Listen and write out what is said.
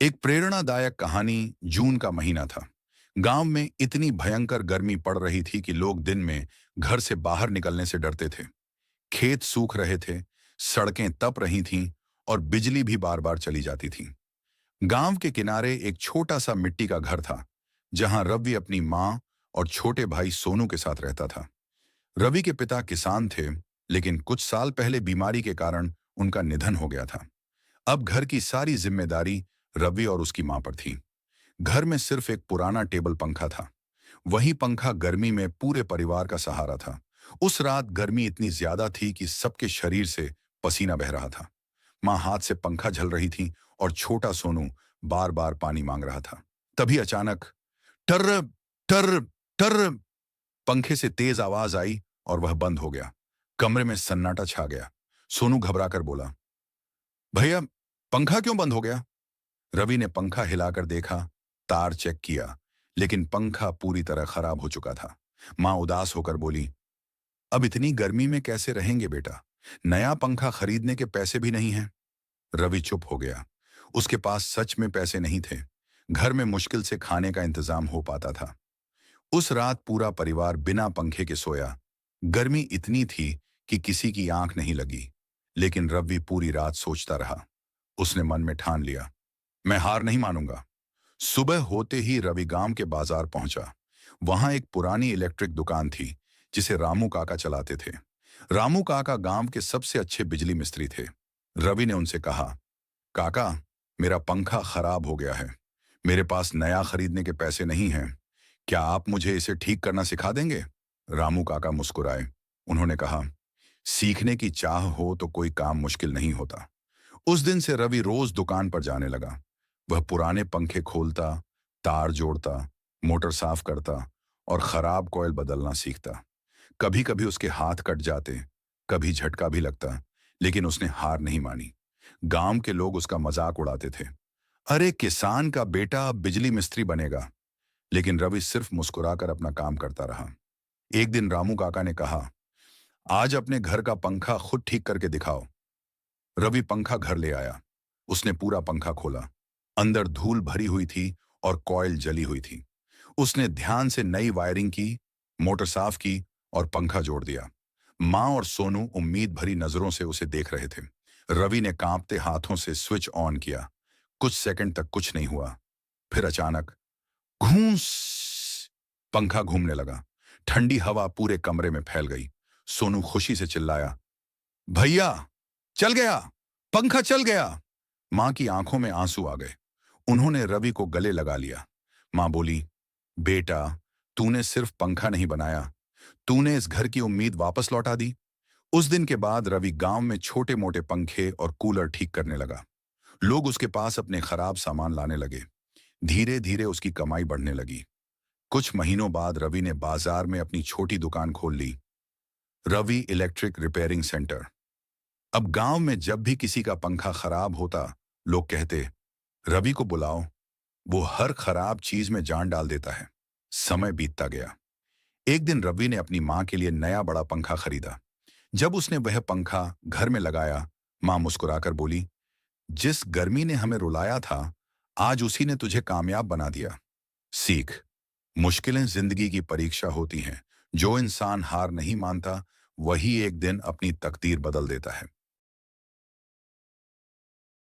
एक प्रेरणादायक कहानी। जून का महीना था। गांव में इतनी भयंकर गर्मी पड़ रही थी कि लोग दिन में घर से बाहर निकलने से डरते थे। खेत सूख रहे थे, सड़कें तप रही थीं और बिजली भी बार बार चली जाती थी। गांव के किनारे एक छोटा सा मिट्टी का घर था, जहां रवि अपनी माँ और छोटे भाई सोनू के साथ रहता था। रवि के पिता किसान थे, लेकिन कुछ साल पहले बीमारी के कारण उनका निधन हो गया था। अब घर की सारी जिम्मेदारी रवि और उसकी मां पर थी। घर में सिर्फ एक पुराना टेबल पंखा था। वही पंखा गर्मी में पूरे परिवार का सहारा था। उस रात गर्मी इतनी ज्यादा थी कि सबके शरीर से पसीना बह रहा था। मां हाथ से पंखा झल रही थी और छोटा सोनू बार बार पानी मांग रहा था। तभी अचानक टर टर टर पंखे से तेज आवाज आई और वह बंद हो गया। कमरे में सन्नाटा छा गया। सोनू घबराकर बोला, भैया, पंखा क्यों बंद हो गया? रवि ने पंखा हिलाकर देखा, तार चेक किया, लेकिन पंखा पूरी तरह खराब हो चुका था। मां उदास होकर बोली, अब इतनी गर्मी में कैसे रहेंगे बेटा? नया पंखा खरीदने के पैसे भी नहीं हैं। रवि चुप हो गया। उसके पास सच में पैसे नहीं थे। घर में मुश्किल से खाने का इंतजाम हो पाता था। उस रात पूरा परिवार बिना पंखे के सोया। गर्मी इतनी थी कि किसी की आंख नहीं लगी। लेकिन रवि पूरी रात सोचता रहा। उसने मन में ठान लिया, मैं हार नहीं मानूंगा। सुबह होते ही रवि गांव के बाजार पहुंचा। वहां एक पुरानी इलेक्ट्रिक दुकान थी, जिसे रामू काका चलाते थे। रामू काका गांव के सबसे अच्छे बिजली मिस्त्री थे। रवि ने उनसे कहा, काका, मेरा पंखा खराब हो गया है। मेरे पास नया खरीदने के पैसे नहीं हैं। क्या आप मुझे इसे ठीक करना सिखा देंगे? रामू काका मुस्कुराए। उन्होंने कहा, सीखने की चाह हो तो कोई काम मुश्किल नहीं होता। उस दिन से रवि रोज दुकान पर जाने लगा। वह पुराने पंखे खोलता, तार जोड़ता, मोटर साफ करता और खराब कॉइल बदलना सीखता। कभी कभी उसके हाथ कट जाते, कभी झटका भी लगता, लेकिन उसने हार नहीं मानी। गांव के लोग उसका मजाक उड़ाते थे, अरे किसान का बेटा अब बिजली मिस्त्री बनेगा। लेकिन रवि सिर्फ मुस्कुराकर अपना काम करता रहा। एक दिन रामू काका ने कहा, आज अपने घर का पंखा खुद ठीक करके दिखाओ। रवि पंखा घर ले आया। उसने पूरा पंखा खोला। अंदर धूल भरी हुई थी और कॉइल जली हुई थी। उसने ध्यान से नई वायरिंग की, मोटर साफ की और पंखा जोड़ दिया। माँ और सोनू उम्मीद भरी नजरों से उसे देख रहे थे। रवि ने कांपते हाथों से स्विच ऑन किया। कुछ सेकंड तक कुछ नहीं हुआ। फिर अचानक घूंस, पंखा घूमने लगा। ठंडी हवा पूरे कमरे में फैल गई। सोनू खुशी से चिल्लाया, भैया, चल गया, पंखा चल गया। मां की आंखों में आंसू आ गए। उन्होंने रवि को गले लगा लिया। मां बोली, बेटा, तूने सिर्फ पंखा नहीं बनाया, तूने इस घर की उम्मीद वापस लौटा दी। उस दिन के बाद रवि गांव में छोटे मोटे पंखे और कूलर ठीक करने लगा। लोग उसके पास अपने खराब सामान लाने लगे। धीरे धीरे उसकी कमाई बढ़ने लगी। कुछ महीनों बाद रवि ने बाजार में अपनी छोटी दुकान खोल ली, रवि इलेक्ट्रिक रिपेयरिंग सेंटर। अब गांव में जब भी किसी का पंखा खराब होता, लोग कहते, रवि को बुलाओ, वो हर खराब चीज में जान डाल देता है। समय बीतता गया। एक दिन रवि ने अपनी मां के लिए नया बड़ा पंखा खरीदा। जब उसने वह पंखा घर में लगाया, मां मुस्कुराकर बोली, जिस गर्मी ने हमें रुलाया था, आज उसी ने तुझे कामयाब बना दिया। सीख, मुश्किलें जिंदगी की परीक्षा होती हैं। जो इंसान हार नहीं मानता, वही एक दिन अपनी तकदीर बदल देता है।